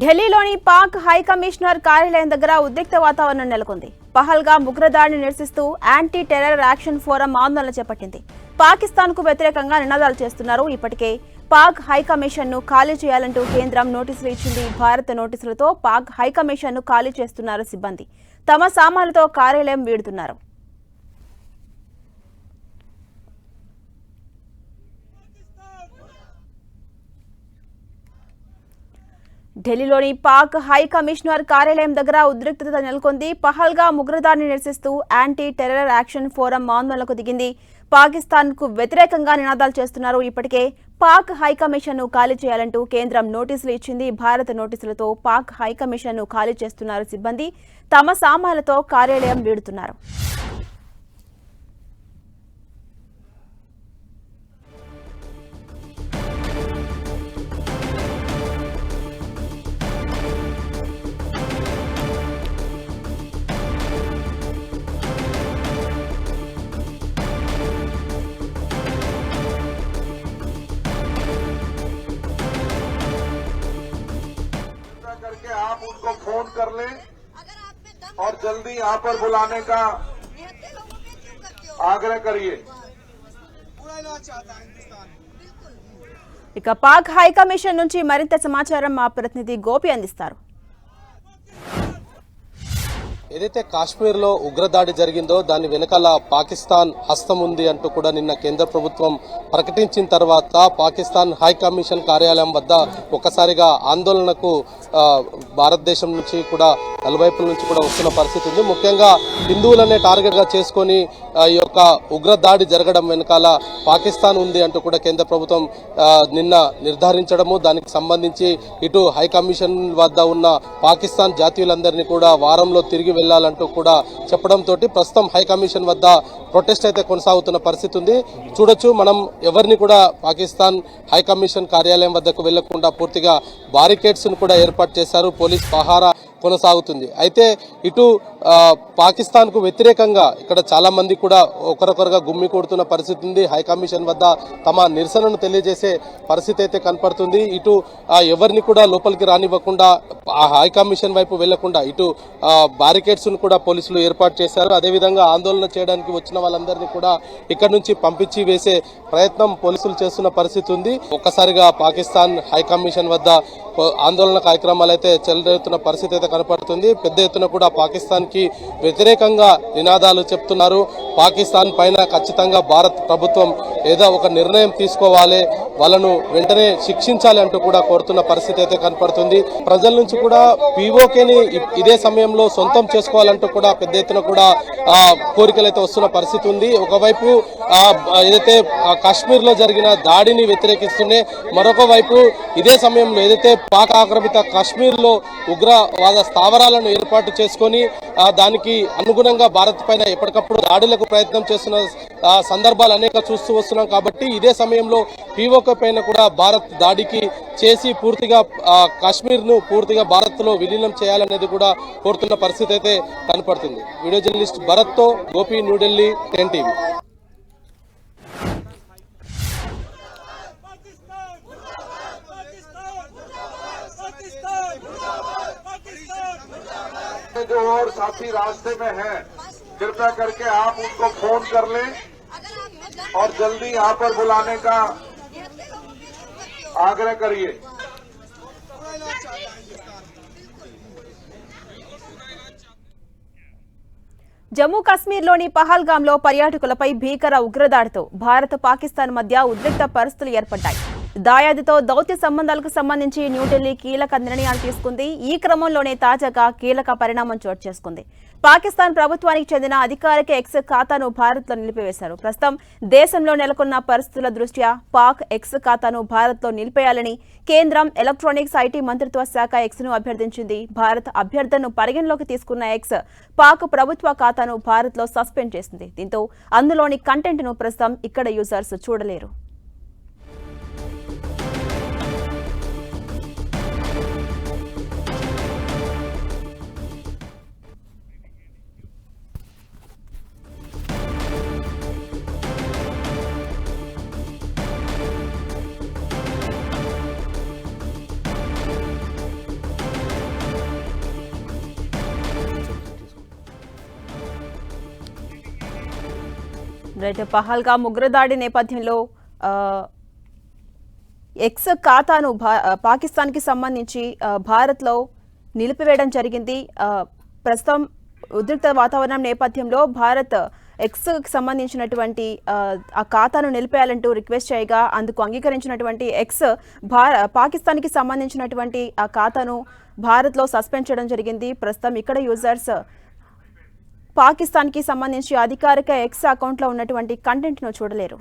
ఢిల్లీలోని Pak high commissioner కార్యాలయం దగ్గర ఉద్రిక్త వాతావరణం నెలకొంది. పహల్గామ్ ఉగ్రదాడిని నిరసిస్తూ యాంటీ టెర్రర్ యాక్షన్ ఫోరం ఆందోళన చేపట్టింది. పాకిస్తాన్ కు వ్యతిరేకంగా నినాదాలు చేస్తున్నారు. ఇప్పటికే పాక్ హై కమిషన్ ను ఖాళీ చేయాలంటూ కేంద్రం నోటీసులు ఇచ్చింది. భారత నోటీసులతో పాక్ హై కమిషన్ ను ఖాళీ చేస్తున్నారు సిబ్బంది. తమ సామాన్లతో కార్యాలయం వీడుతున్నారు. ఢిల్లీలోని పాక్ హై కమిషనర్ కార్యాలయం దగ్గర ఉద్రిక్తత నెలకొంది. పహల్గామ్ ఉగ్రదాడిని నిరసిస్తూ యాంటీ టెర్రర్ యాక్షన్ ఫోరం ఆందోళనకు దిగింది. పాకిస్తాన్ కు వ్యతిరేకంగా నినాదాలు చేస్తున్నారు. ఇప్పటికే పాక్ హై కమిషన్ ను ఖాళీ చేయాలంటూ కేంద్రం నోటీసులు ఇచ్చింది. భారత నోటీసులతో పాక్ హై కమిషన్ ను ఖాళీ చేస్తున్నారు సిబ్బంది. తమ సామాన్లతో కార్యాలయం వీడుతున్నారు. करके आप उनको फोन कर लें और जल्दी यहाँ पर बुलाने का आग्रह करिए। ఇక పాక్ హై కమిషన్ నుంచి మరింత సమాచారం మా ప్రతినిధి గోపి అందిస్తారు. ఏదైతే కాశ్మీర్ లో ఉగ్రదాడి జరిగిందో దాని వెనకాల పాకిస్తాన్ హస్తం ఉంది అంటూ కూడా నిన్న కేంద్ర ప్రభుత్వం ప్రకటించిన తర్వాత పాకిస్తాన్ హై కమిషన్ కార్యాలయం వద్ద ఒక్కసారిగా ఆందోళనకు భారతదేశం నుంచి కూడా నలువైపుల నుంచి కూడా వస్తున్న పరిస్థితి ఉంది. ముఖ్యంగా హిందువులనే టార్గెట్ గా చేసుకుని ఈ యొక్క ఉగ్రదాడి జరగడం వెనకాల పాకిస్తాన్ ఉంది అంటూ కూడా కేంద్ర ప్రభుత్వం నిన్న నిర్ధారించడము, దానికి సంబంధించి ఇటు హై కమిషన్ వద్ద ఉన్న పాకిస్తాన్ జాతీయులందరినీ కూడా వారంలో తిరిగి వెళ్లాలంటూ కూడా చెప్పడంతో ప్రస్తుతం హై కమిషన్ వద్ద ప్రొటెస్ట్ అయితే కొనసాగుతున్న పరిస్థితి ఉంది. చూడొచ్చు, మనం ఎవరిని కూడా పాకిస్తాన్ హై కమిషన్ కార్యాలయం వద్దకు వెళ్లకుండా పూర్తిగా బారికేడ్స్ ను కూడా ఏర్పాటు చేశారు. పోలీస్ పహారా కొనసాగుతుంది. అయితే ఇటు పాకిస్తాన్ కు వ్యతిరేకంగా ఇక్కడ చాలా మంది కూడా ఒకరొకరుగా గుమ్మి కొడుతున్న పరిస్థితి ఉంది. హై కమిషన్ వద్ద తమ నిరసనను తెలియజేసే పరిస్థితి అయితే కనపడుతుంది. ఇటు ఎవరిని కూడా లోపలికి రానివ్వకుండా హై కమిషన్ వైపు వెళ్లకుండా ఇటు బారికేడ్స్ ను కూడా పోలీసులు ఏర్పాటు చేశారు. అదేవిధంగా ఆందోళన చేయడానికి వచ్చిన వాళ్ళందరినీ కూడా ఇక్కడ నుంచి పంపించి వేసే ప్రయత్నం పోలీసులు చేస్తున్న పరిస్థితి ఉంది. ఒక్కసారిగా పాకిస్తాన్ హై కమిషన్ వద్ద ఆందోళన కార్యక్రమాలు అయితే చెలరేగుతున్న పరిస్థితి అయితే కనపడుతుంది. పెద్ద ఎత్తున కూడా పాకిస్తాన్ కి వ్యతిరేకంగా నినాదాలు చెప్తున్నారు. పాకిస్తాన్ పైన ఖచ్చితంగా భారత ప్రభుత్వం ఏదో ఒక నిర్ణయం తీసుకోవాలి, వాళ్ళను వెంటనే శిక్షించాలి అంటూ కూడా కోరుతున్న పరిస్థితి అయితే కనపడుతుంది. ప్రజల నుంచి కూడా పీఓకేని ఇదే సమయంలో సొంతం చేసుకోవాలంటూ కూడా పెద్ద ఎత్తున కూడా కోరికలు అయితే వస్తున్న పరిస్థితి ఉంది. ఒకవైపు ఏదైతే కాశ్మీర్ లో జరిగిన దాడిని వ్యతిరేకిస్తూనే మరొక వైపు ఇదే సమయంలో ఏదైతే పాక్ ఆక్రమిత కాశ్మీర్ లో ఉగ్రవాద స్థావరాలను ఏర్పాటు చేసుకొని దానికి అనుగుణంగా భారత్ పైన ఎప్పటికప్పుడు దాడులకు ప్రయత్నం చేస్తున్న సందర్భాలు అనేక చూస్తూ వస్తున్నాం. కాబట్టి ఇదే సమయంలో పీఓకే పైన కూడా భారత్ దాడికి చేసి పూర్తిగా కాశ్మీర్ ను పూర్తిగా భారత్ లో విలీనం చేయాలనేది కూడా కోరుతున్న పరిస్థితి అయితే కనపడుతుంది. వీడియో జర్నలిస్ట్ భరత్ తో గోపి, న్యూఢిల్లీ, 10 టీవీ. जो और साथी रास्ते में हैं, कृपया करके आप उनको फोन कर लें और जल्दी यहाँ पर बुलाने का आग्रह करिए। జమ్మూ కాశ్మీర్లోని పహల్గామ్లో పర్యాటకులపై భీకర ఉగ్రదాడితో భారత్, పాకిస్తాన్ మధ్య ఉద్రిక్త పరిస్థితులు ఏర్పడ్డాయి. దాయాదితో దౌత్య సంబంధాలకు సంబంధించి న్యూఢిల్లీ కీలక నిర్ణయాలు తీసుకుంది. ఈ క్రమంలోనే తాజాగా కీలక పరిణామం చోటు చేసుకుంది. పాకిస్తాన్ ప్రభుత్వానికి చెందిన అధికారిక ఎక్స్ ఖాతాను భారత్లో నిలిపివేశారు. ప్రస్తుతం దేశంలో నెలకొన్న పరిస్థితుల దృష్ట్యా పాక్ ఎక్స్ ఖాతాను భారత్లో నిలిపేయాలని కేంద్రం ఎలక్ట్రానిక్స్, ఐటీ మంత్రిత్వ శాఖ ఎక్స్ ను అభ్యర్థించింది. భారత్ అభ్యర్థనను పరిగణలోకి తీసుకున్న ఎక్స్ పాక్ ప్రభుత్వ ఖాతాను భారత్లో సస్పెండ్ చేసింది. దీంతో అందులోని కంటెంట్ ను ప్రస్తుతం ఇక్కడ యూజర్స్ చూడలేరు. రైట్ పహల్గామ్ ఉగ్రదాడి నేపథ్యంలో ఎక్స్ ఖాతాను పాకిస్తాన్కి సంబంధించి భారత్లో నిలిపివేయడం జరిగింది. ప్రస్తుతం ఉద్రిక్త వాతావరణం నేపథ్యంలో భారత్ ఎక్స్కి సంబంధించినటువంటి ఆ ఖాతాను నిలిపేయాలంటూ రిక్వెస్ట్ చేయగా అందుకు అంగీకరించినటువంటి ఎక్స్ పాకిస్తాన్కి సంబంధించినటువంటి ఆ ఖాతాను భారత్లో సస్పెండ్ చేయడం జరిగింది. ప్రస్తుతం ఇక్కడ యూజర్స్ పాకిస్తాన్కి సంబంధించి అధికారిక ఎక్స్ అకౌంట్లో ఉన్నటువంటి కంటెంట్ను చూడలేరు.